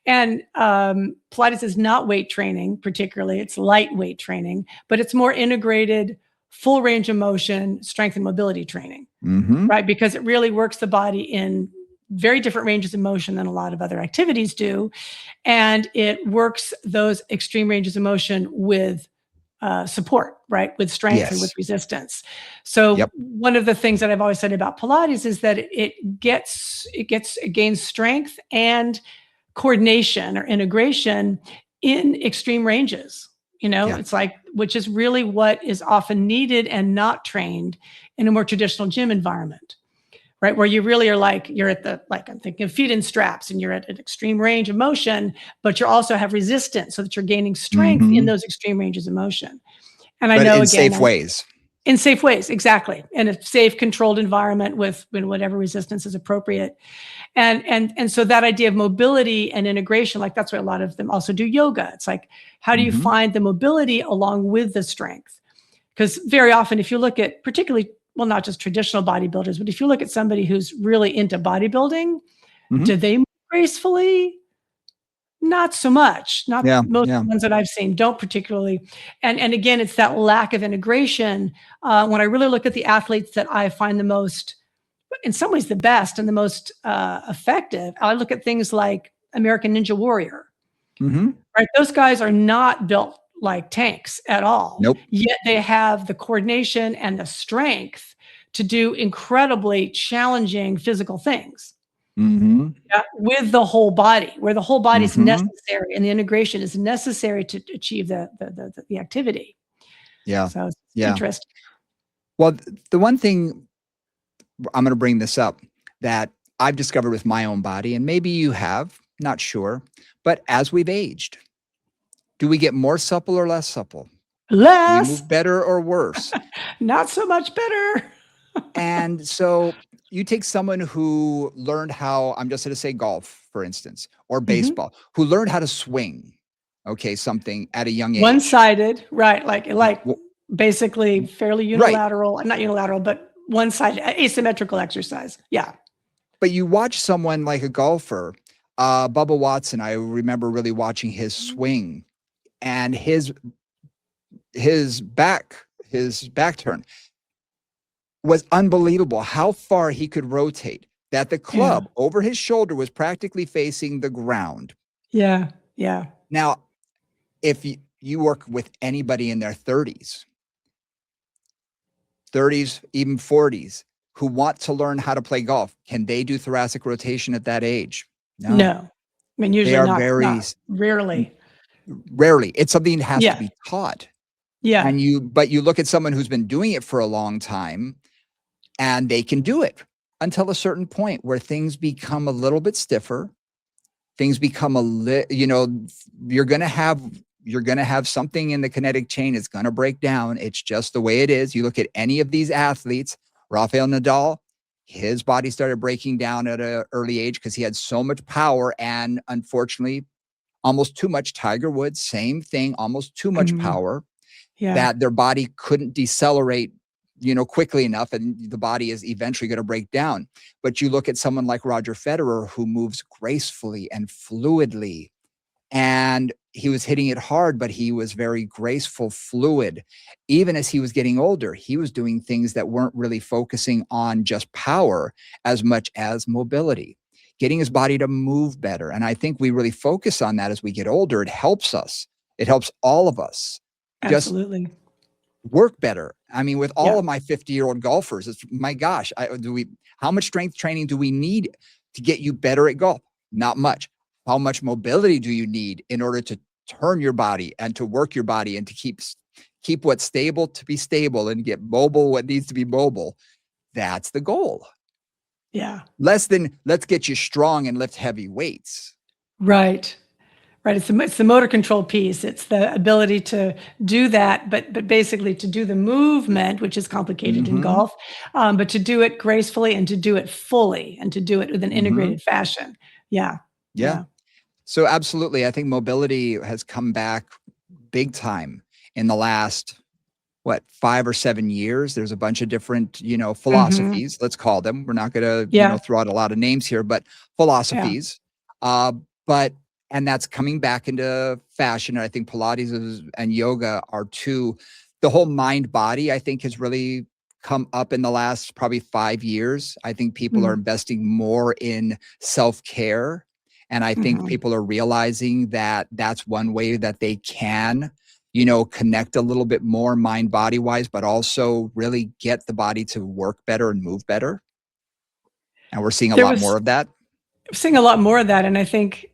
And Pilates is not weight training, particularly. It's lightweight training, but it's more integrated, full range of motion, strength and mobility training, right? Because it really works the body in very different ranges of motion than a lot of other activities do. And it works those extreme ranges of motion with support, right? With strength and with resistance. So one of the things that I've always said about Pilates is that it gains strength and coordination or integration in extreme ranges. It's like, which is really what is often needed and not trained in a more traditional gym environment, right? Where you really are like, you're at I'm thinking of feet in straps and you're at an extreme range of motion, but you also have resistance so that you're gaining strength in those extreme ranges of motion. And I know, in safe ways. In safe ways, exactly. In a safe, controlled environment with whatever resistance is appropriate. And so that idea of mobility and integration, like that's why a lot of them also do yoga. It's like, how do you find the mobility along with the strength? Because very often, if you look at particularly, well, not just traditional bodybuilders, but if you look at somebody who's really into bodybuilding, do they move gracefully? Not so much. Not most of the ones that I've seen don't particularly. And again, it's that lack of integration. When I really look at the athletes that I find the most, in some ways the best and the most effective, I look at things like American Ninja Warrior. Right? Those guys are not built like tanks at all. Nope. Yet they have the coordination and the strength to do incredibly challenging physical things. With the whole body, where the whole body is necessary and the integration is necessary to achieve the activity. So it's interesting. Well, the one thing I'm going to bring this up that I've discovered with my own body, and maybe you have, not sure, but as we've aged, do we get more supple or less supple? Less. Do we move better or worse? Not so much better. And so you take someone who learned how, I'm just going to say golf, for instance, or baseball, who learned how to swing, something at a young age. One-sided, right? Like basically fairly unilateral, not unilateral, but one-sided, asymmetrical exercise. Yeah. But you watch someone like a golfer, Bubba Watson, I remember really watching his swing and his back turn was unbelievable how far he could rotate, that the club over his shoulder was practically facing the ground. Yeah. Now, if you work with anybody in their 30s, even 40s, who want to learn how to play golf, can they do thoracic rotation at that age? No. No. I mean, They usually are not rarely. rarely. It's something that has to Yeah. be taught. Yeah. But you look at someone who's been doing it for a long time, and they can do it until a certain point where things become a little bit stiffer. Things become you're going to have something in the kinetic chain is going to break down. It's just the way it is. You look at any of these athletes, Rafael Nadal, his body started breaking down at an early age because he had so much power, and unfortunately, almost too much. Tiger Woods, same thing, almost too much Mhm. power Yeah. that their body couldn't decelerate, quickly enough, and the body is eventually going to break down. But you look at someone like Roger Federer, who moves gracefully and fluidly, and he was hitting it hard, but he was very graceful, fluid. Even as he was getting older, he was doing things that weren't really focusing on just power as much as mobility, getting his body to move better. And I think we really focus on that as we get older. It helps us. It helps all of us just Absolutely. work better. I mean, with all Yeah. of my 50-year-old golfers, it's my gosh, how much strength training do we need to get you better at golf? Not much. How much mobility do you need in order to turn your body and to work your body and to keep what's stable to be stable and get mobile what needs to be mobile? That's the goal. Yeah. Less than let's get you strong and lift heavy weights. Right. Right. It's the motor control piece. It's the ability to do that, but basically to do the movement, which is complicated in Mhm. golf, but to do it gracefully and to do it fully and to do it with an Mhm. integrated fashion. Yeah. Yeah. Yeah. So absolutely, I think mobility has come back big time in the last, what, 5 or 7 years. There's a bunch of different, Mhm. philosophies, let's call them. We're not gonna, Yeah. throw out a lot of names here, but Yeah. philosophies. But and that's coming back into fashion, and I think Pilates and yoga are two. The whole mind body, I think, has really come up in the last probably 5 years. I think people are Mm. investing more in self-care, and I think Mhm. people are realizing that that's one way that they can, connect a little bit more mind body wise, but also really get the body to work better and move better. And we're seeing a There lot was more of that. seeing a lot more of that, and I think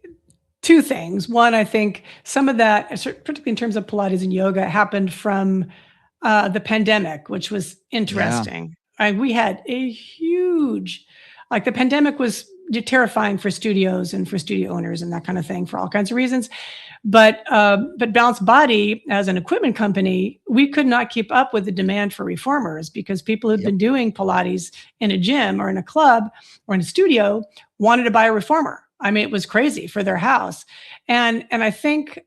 2 things. One, I think some of that, particularly in terms of Pilates and yoga, happened from the pandemic, which was Yeah. interesting. We had a huge, like the pandemic was terrifying for studios and for studio owners and that kind of thing for all kinds of reasons. But Balanced Body, as an equipment company, we could not keep up with the demand for reformers because people who'd Yep. been doing Pilates in a gym or in a club or in a studio wanted to buy a reformer. I mean, it was crazy for their house. And I think,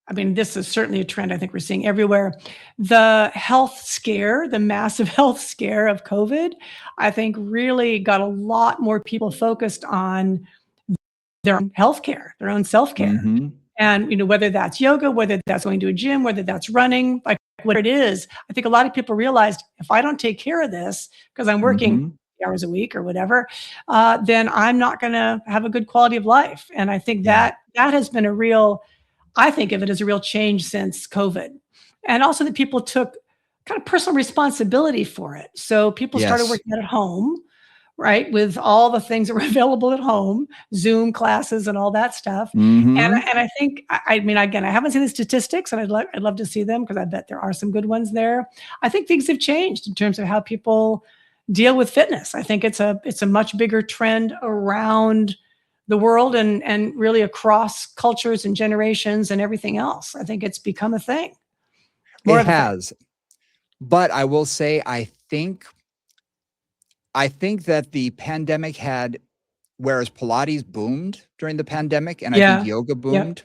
I mean, this is certainly a trend I think we're seeing everywhere. The health scare, the massive health scare of COVID, I think really got a lot more people focused on their own healthcare, their own self-care. Mhm. And, whether that's yoga, whether that's going to a gym, whether that's running, like what it is, I think a lot of people realized if I don't take care of this because I'm working Mhm. hours a week or whatever, then I'm not going to have a good quality of life. And I think Yeah. that has been a real, I think of it as a real change since COVID. And also that people took kind of personal responsibility for it. So people started Yes. working out at home, right? With all the things that were available at home, Zoom classes and all that stuff. And Mhm. and I think, I mean, again, I haven't seen the statistics, and I'd love to see them because I bet there are some good ones there. I think things have changed in terms of how people deal with fitness. I think it's a much bigger trend around the world and really across cultures and generations and everything else. I think it's become a thing, more It of a thing. has. But I will say, I think that the pandemic had, whereas Pilates boomed during the pandemic, and I think Yeah. yoga Yep. boomed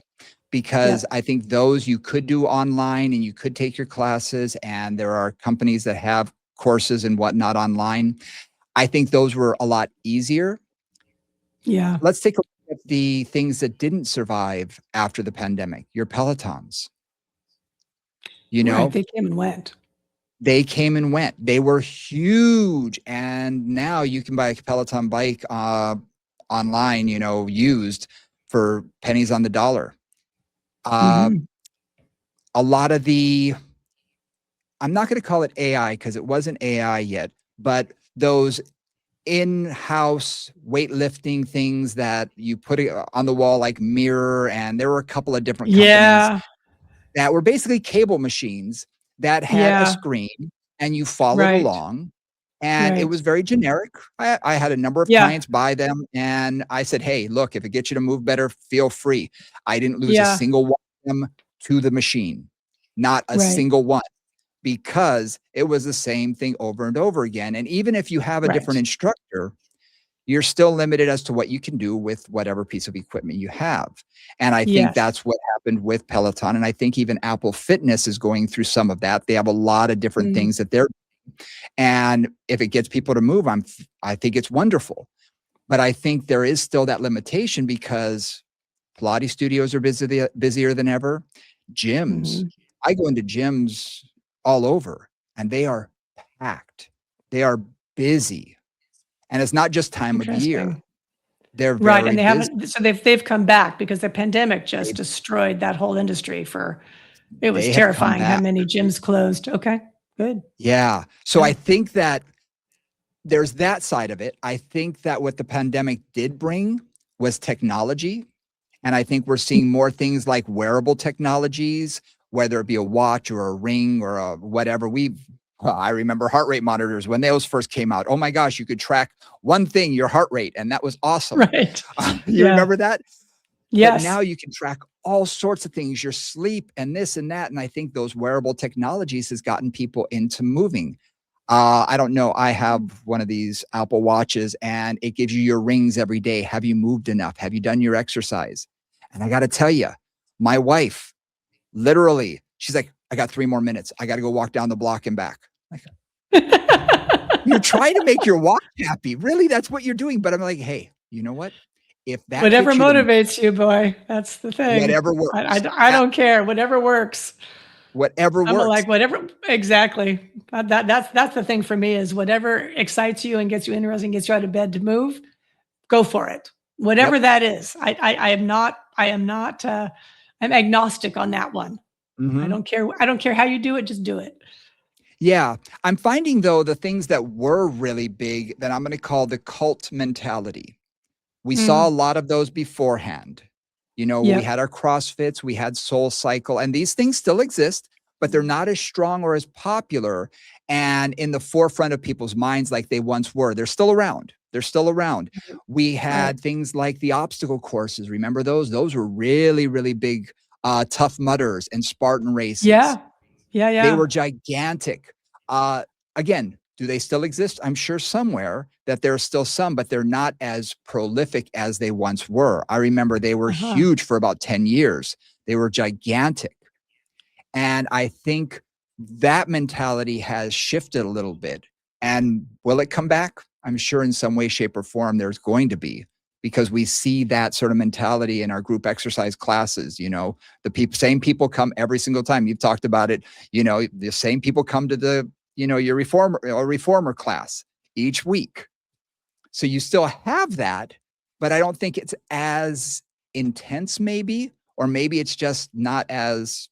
because Yep. I think those you could do online and you could take your classes, and there are companies that have courses and whatnot online. I think those were a lot easier. Yeah. Let's take a look at the things that didn't survive after the pandemic. Your Pelotons, you Right. know, They came and went. they came and went. They were huge, and now you can buy a Peloton bike, online, used for pennies on the dollar. Uh, Mhm. a lot of the I'm not gonna call it AI because it wasn't AI yet, but those in-house weightlifting things that you put on the wall, like Mirror, and there were a couple of different companies Yeah. that were basically cable machines that had a Yeah. screen and you followed Right. along. And it Right. was very generic. I had a number of Yeah. clients buy them, and I said, "Hey, look, if it gets you to move better, feel free." I didn't lose a Yeah. single one of them to the machine, not a Right. single one, because it was the same thing over and over again. And even if you have a different Right. instructor, you're still limited as to what you can do with whatever piece of equipment you have. And I think Yes. that's what happened with Peloton. And I think even Apple Fitness is going through some of that. They have a lot of different Mm. things that they're, and if it gets people to move, I think it's wonderful. But I think there is still that limitation because Pilates studios are busier than ever. Gyms. Mhm. I go into gyms all over and they are packed. They are busy. And it's not just time of year. Interesting. They're Right, very and they busy. haven't so they've come back because the pandemic They just destroyed that whole industry for it was they have come terrifying how back. many gyms closed. Okay, good. Yeah. So Yeah. I think that there's that side of it. I think that what the pandemic did bring was technology. And I think we're seeing more things like wearable technologies, whether it be a watch or a ring or a whatever. I remember heart rate monitors when those first came out. Oh my gosh, you could track one thing, your heart rate, and that was awesome. Right. You Yeah. remember that? But Yes. now you can track all sorts of things, your sleep and this and that. And I think those wearable technologies has gotten people into moving. I don't know. I have one of these Apple watches and it gives you your rings every day. Have you moved enough? Have you done your exercise? And I got to tell you, my wife, literally, she's like, I got 3 more minutes. I got to go walk down the block and back. Like, you're trying to make your watch happy. Really, that's what you're doing. But I'm like, hey, you know what? If that Whatever gets you to motivates you, boy, that's the thing. whatever I works, I I don't care, whatever works. whatever I'm works. like, whatever exactly. That's the thing for me is whatever excites you and gets you interested and gets you out of bed to move, go for it. Whatever Yep. that is. I am not, I'm agnostic on that one. Mhm. I don't care how you do it, just do it. Yeah. I'm finding though the things that were really big that I'm gonna call the cult mentality. We saw a Mm, lot of those beforehand. You know, we yep. had our CrossFits, we had Soul Cycle, and these things still exist, but they're not as strong or as popular and in the forefront of people's minds like they once were. They're still around. They're still around. Right. We Right. had things like the obstacle courses. Remember those? Those were really, really big, Tough Mudders and Spartan races. Yeah. Yeah, They yeah. were gigantic. Uh, Again, do they still exist? I'm sure somewhere that there are still some, but they're not as prolific as they once were. I remember they were Uh-huh. huge for about 10 years. They were gigantic. And I think that mentality has shifted a little bit. And will it come back? I'm sure in some way, shape, or form there's going to be because we see that sort of mentality in our group exercise classes. You know, same people come every single time. You've talked about it. You know, the same people come to your reformer class each week. So you still have that, but I don't think it's as intense, maybe, or maybe it's just not as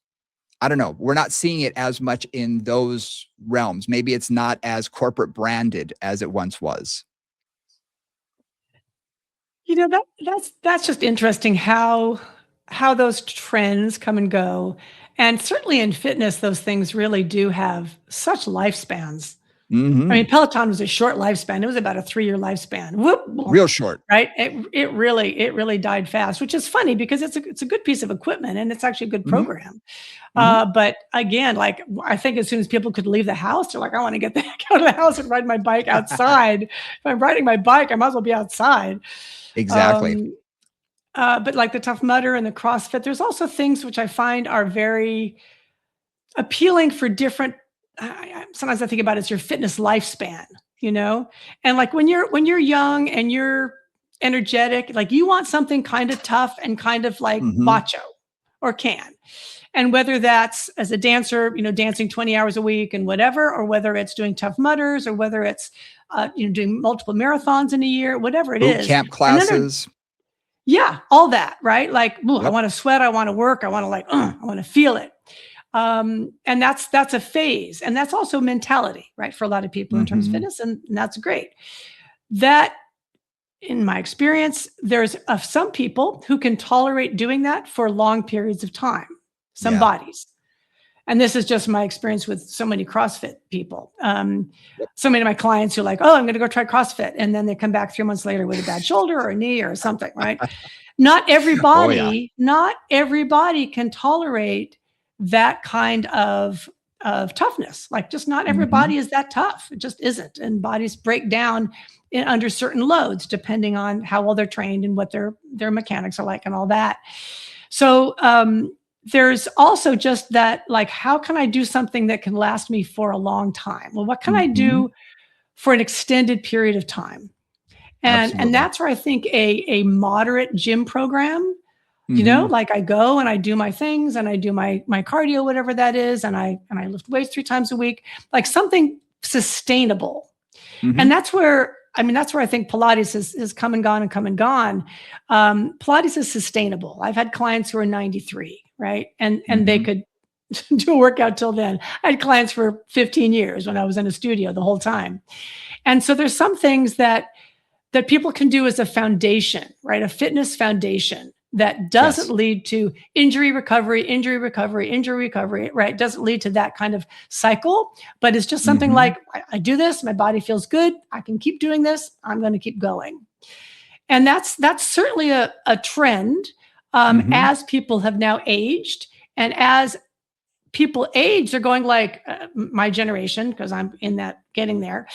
I don't know. We're not seeing it as much in those realms. Maybe it's not as corporate branded as it once was. That's just interesting how those trends come and go. And certainly in fitness, those things really do have such lifespans. I mean, Mhm. Peloton was a short lifespan. It was about a 3-year lifespan. Whoop, boom, Real short. right? It really died fast, which is funny because it's a good piece of equipment and it's actually a good Mhm. program. Mhm. But again, like I think as soon as people could leave the house, they're like, I want to get the heck out of the house and ride my bike outside. If I'm riding my bike, I might as well be outside. Exactly. Um, but like the Tough Mudder and the CrossFit, there's also things which I find are very appealing for different. Sometimes I think about it as your fitness lifespan, you know, and like when you're young and you're energetic, like you want something kind of tough and kind of like Mhm. macho, or can. And whether that's as a dancer, dancing 20 hours a week and whatever, or whether it's doing Tough Mudders, or whether it's doing multiple marathons in a year, whatever it Boot is. camp And then classes. yeah, all that, right? Like, ooh, I Yep. want to sweat, I want to work, I want to I want to feel it. And that's a phase. And that's also mentality, right? For a lot of people in terms of fitness. And that's great. That, in my experience, there's some people who can tolerate doing that for long periods of time, some Yeah. bodies. And this is just my experience with so many CrossFit people. Yep. So many of my clients who are like, oh, I'm going to go try CrossFit. And then they come back 3 months later with a bad shoulder or a knee or something, right? Not Oh, yeah. everybody can tolerate that kind of toughness. Like, just not everybody is that tough. It just isn't. And bodies break down under certain loads, depending on how well they're trained and what their mechanics are like and all that. So there's also just that, like, how can I do something that can last me for a long time? Well, what can I do for an extended period of time? And that's where I think a moderate gym program, like I go and I do my things and I do my cardio, whatever that is, and I lift weights 3 times a week, like something sustainable. And that's where I think Pilates has come and gone and come and gone. Pilates is sustainable. I've had clients who are 93, right? And they could do a workout till then. I had clients for 15 years when I was in a studio the whole time. And so there's some things that people can do as a foundation, right? A fitness foundation that doesn't lead to injury recovery, right? It doesn't lead to that kind of cycle, but it's just something like, I do this, my body feels good, I can keep doing this, I'm going to keep going. And that's certainly a trend as people have now aged. And as people age, they're going like my generation, because I'm in that getting there.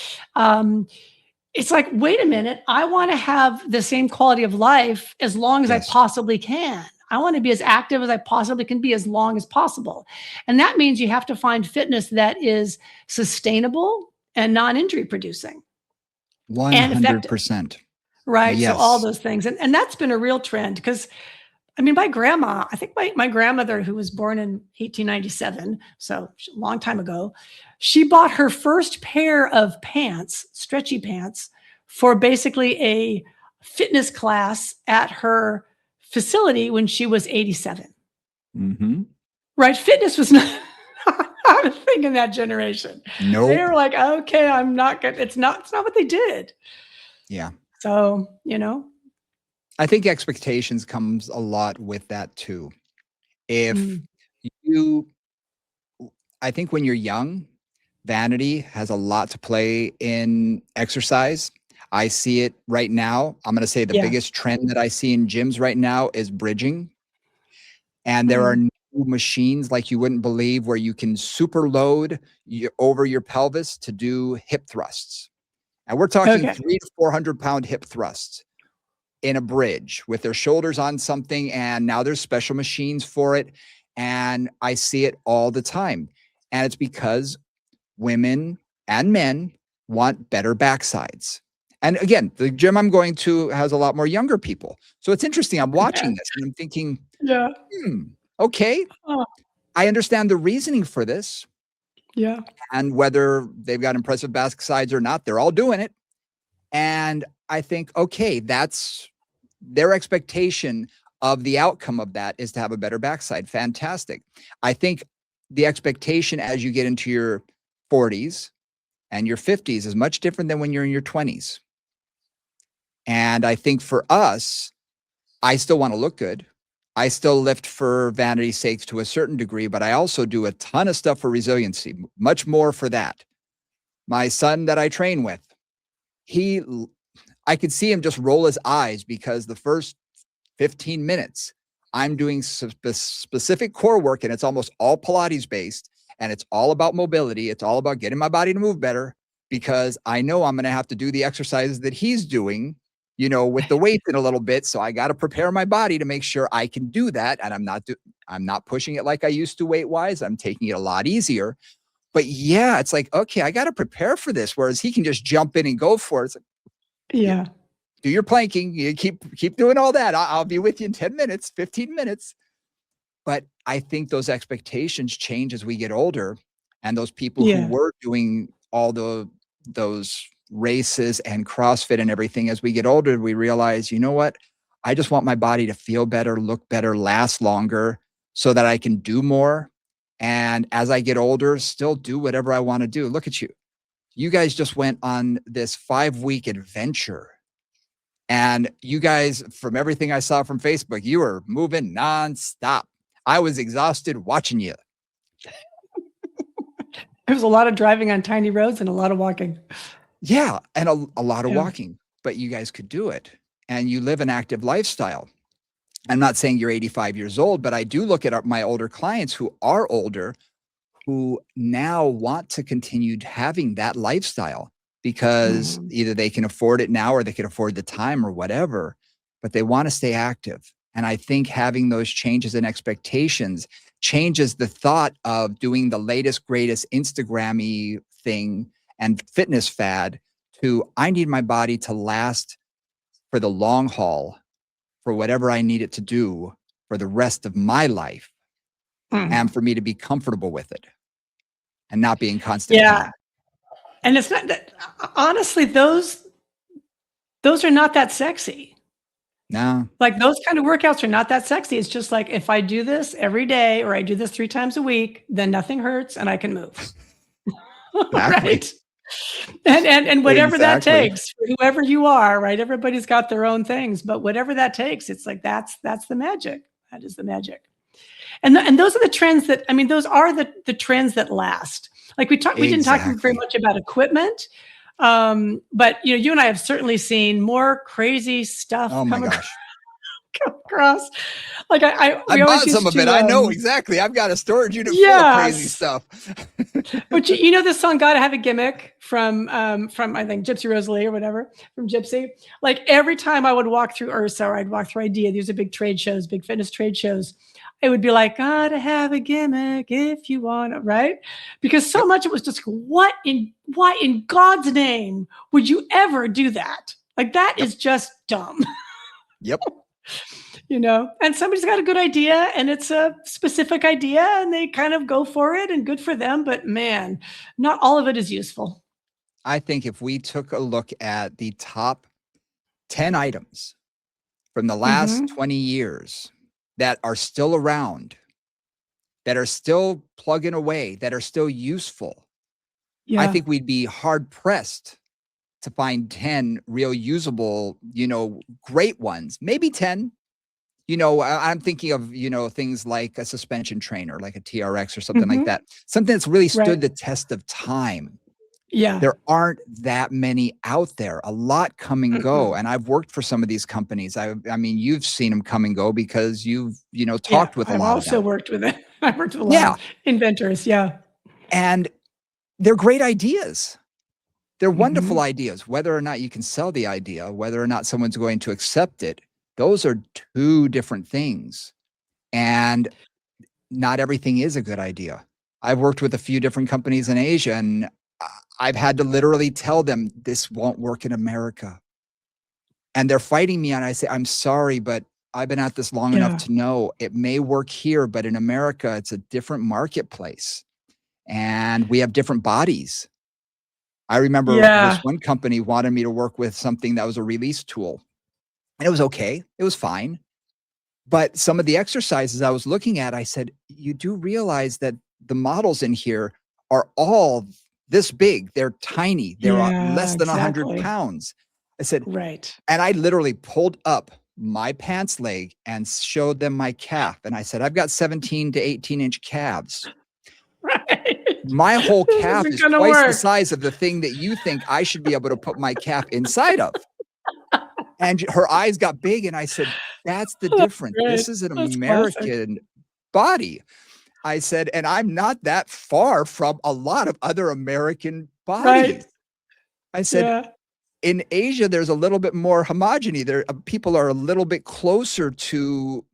It's like, wait a minute, I want to have the same quality of life as long as I possibly can. I want to be as active as I possibly can be as long as possible. And that means you have to find fitness that is sustainable and non-injury producing. 100%. Right. Yes. So all those things. And that's been a real trend, because my grandma, I think my grandmother, who was born in 1897, so a long time ago, she bought her first pair of pants, stretchy pants, for basically a fitness class at her facility when she was 87. Right? Fitness was not a thing in that generation. Nope. They were like, okay, I'm not good. It's not what they did. Yeah. So, I think expectations comes a lot with that too. I think when you're young, vanity has a lot to play in exercise. I see it right now. I'm going to say the biggest trend that I see in gyms right now is bridging. And there are new machines like you wouldn't believe, where you can super load over your pelvis to do hip thrusts. And we're talking 300 to 400 pound hip thrusts in a bridge with their shoulders on something. And now there's special machines for it. And I see it all the time. And it's because women and men want better backsides. And again, the gym I'm going to has a lot more younger people. So it's interesting. I'm watching this and I'm thinking, okay, I understand the reasoning for this. Yeah. And whether they've got impressive backsides or not, they're all doing it. And I think, okay, that's their expectation of the outcome of that, is to have a better backside. Fantastic. I think the expectation as you get into your 40s and your 50s is much different than when you're in your 20s. And I think for us, I still want to look good. I still lift for vanity's sake to a certain degree, but I also do a ton of stuff for resiliency, much more for that. My son that I train with, I could see him just roll his eyes, because the first 15 minutes I'm doing specific core work, and it's almost all Pilates based, and it's all about mobility. It's all about getting my body to move better, because I know I'm going to have to do the exercises that he's doing, with the weights in a little bit. So I got to prepare my body to make sure I can do that. And I'm not pushing it like I used to weight wise. I'm taking it a lot easier. But yeah, it's like, okay, I got to prepare for this. Whereas he can just jump in and go for it. It's like, do your planking. You keep doing all that. I'll be with you in 10 minutes, 15 minutes. But I think those expectations change as we get older. And those people who were doing all those races and CrossFit and everything, as we get older, we realize, you know what? I just want my body to feel better, look better, last longer, so that I can do more. And as I get older, still do whatever I want to do. Look at you. You guys just went on this 5-week adventure. And you guys, from everything I saw from Facebook, you were moving nonstop. I was exhausted watching you. There was a lot of driving on tiny roads and a lot of walking. Yeah, and a lot of Yeah. walking, but you guys could do it. And you live an active lifestyle. I'm not saying you're 85 years old, but I do look at my older clients who are older, who now want to continue having that lifestyle because Mhm. either they can afford it now or they can afford the time or whatever, but they want to stay active. And I think having those changes in expectations changes the thought of doing the latest, greatest Instagram-y thing and fitness fad to I need my body to last for the long haul, for whatever I need it to do for the rest of my life, Mhm. and for me to be comfortable with it and not be in constant Yeah. pain. And it's not that honestly, those are not that sexy. No, Like those kind of workouts are not that sexy. It's just like if I do this every day or I do this 3 times a week, then nothing hurts and I can move. exactly. Right? And whatever that Exactly. takes for whoever you are, right? Everybody's got their own things, but whatever that takes, it's like that's the magic. That is the magic. And those are the trends that I mean, those are the trends that last. Like we didn't talk very Exactly. much about equipment. But you know, you and I have certainly seen more crazy stuff Oh my come gosh. across. Like I we always bought some used of it. to I know exactly. I've got a storage unit full of crazy yes. stuff. But you know this song "Gotta Have a Gimmick" from I think Gypsy Rosalie or whatever from Gypsy. Like every time I would walk through Ursa or I'd walk through IDEA, these are big trade shows, big fitness trade shows. It would be like, gotta have a gimmick if you want it, right? Because so Yep. much it was just why in God's name would you ever do that? Like that Yep. is just dumb. Yep. You know, and somebody's got a good idea and it's a specific idea and they kind of go for it and good for them. But man, not all of it is useful. I think if we took a look at the top 10 items from the last Hmm. 20 years that are still around, that are still plugging away, that are still useful, I Yeah. think we'd be hard pressed to find 10 real usable, great ones, maybe 10. I'm thinking of, things like a suspension trainer, like a TRX or something like Hmm. that. Something that's really Right. stood the test of time. Yeah. There aren't that many out there. A lot come and go. Mm-mm. And I've worked for some of these companies. I mean, you've seen them come and go because you've, Yeah. talked with a I've lot of also them. worked with it. I've worked with a lot Yeah. of inventors. Yeah. And they're great ideas. They're wonderful Hmm. ideas. Whether or not you can sell the idea, whether or not someone's going to accept it, those are two different things. And not everything is a good idea. I've worked with a few different companies in Asia, and I've had to literally tell them this won't work in America. And they're fighting me, and I say, I'm sorry, but I've been at this long enough Yeah. to know it may work here, but in America, it's a different marketplace. And we have different bodies. I remember this Yeah. one company wanted me to work with something that was a release tool. And it was okay. It was fine. But some of the exercises I was looking at, I said, you do realize that the models in here are all this big. They're tiny. They're Yeah. less than 100 Exactly. pounds. I said, Right. and I literally pulled up my pants leg and showed them my calf. And I said, I've got 17 to 18-inch calves. Right. My whole This calf isn't is gonna twice the work. size of the thing that you think I should be able to put my calf inside of. And her eyes got big, and I said, "That's the That's difference. great. This is an That's classic. American body." I said, "And I'm not that far from a lot of other American Right. bodies." I said, Yeah. "In Asia, there's a little bit more homogeny. There people are a little bit closer to,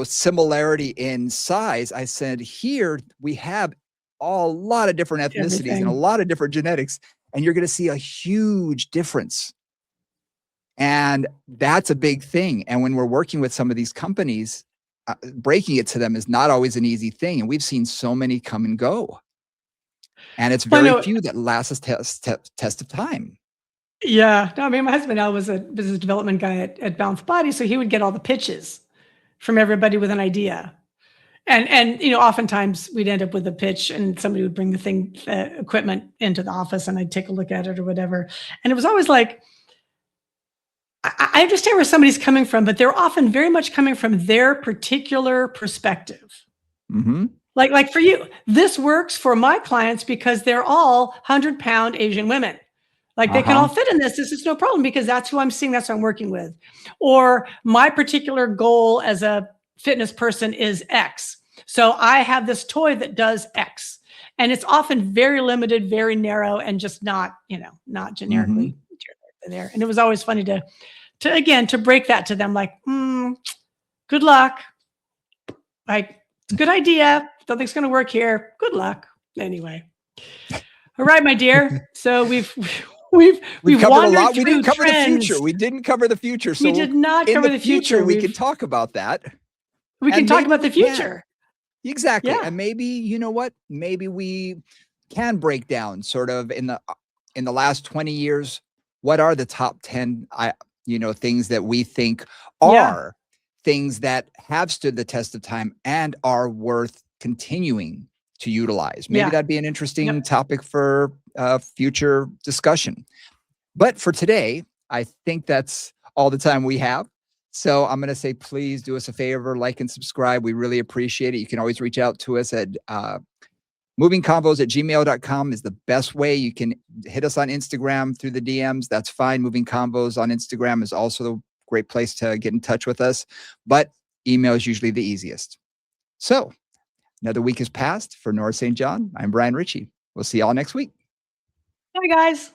similarity in size." I said, "Here, we have a lot of different ethnicities and a Everything. lot of different genetics, and you're gonna see a huge difference." And that's a big thing. And when we're working with some of these companies, breaking it to them is not always an easy thing. And we've seen so many come and go. And it's Well, I very know. few that last a test of time. Yeah. No, I mean, my husband Al was a business development guy at Balanced Body, so he would get all the pitches from everybody with an idea. And oftentimes we'd end up with a pitch and somebody would bring the equipment into the office and I'd take a look at it or whatever. And it was always like, I understand where somebody's coming from, but they're often very much coming from their particular perspective. Mm-hmm. Like for you, this works for my clients because they're all 100-pound Asian women. Like they can all fit in this. This is no problem because that's who I'm seeing. That's who I'm working with. Or my particular goal as a fitness person is X. So I have this toy that does X. And it's often very limited, very narrow, and just not generically there. And it was always funny to break that to them, like, good luck. Like, it's a good idea. Don't think it's going to work here. Good luck. Anyway. All right, my dear. So we've covered a lot. We didn't cover the future. We didn't cover the future. So we did not cover the future. We can talk about that. We can talk about the future. Yeah, exactly. Yeah. And maybe, you know what? Maybe we can break down sort of in the last 20 years, what are the top 10 things that we think are things that have stood the test of time and are worth continuing to utilize. Maybe that'd be an interesting topic for future discussion. But for today, I think that's all the time we have. So I'm going to say, please do us a favor, like and subscribe. We really appreciate it. You can always reach out to us at movingconvos@gmail.com is the best way. You can hit us on Instagram through the DMs. That's fine. Moving Convos on Instagram is also a great place to get in touch with us. But email is usually the easiest. So another week has passed. For Nora St. John, I'm BrianRichey. We'll see y'all next week. Bye, guys.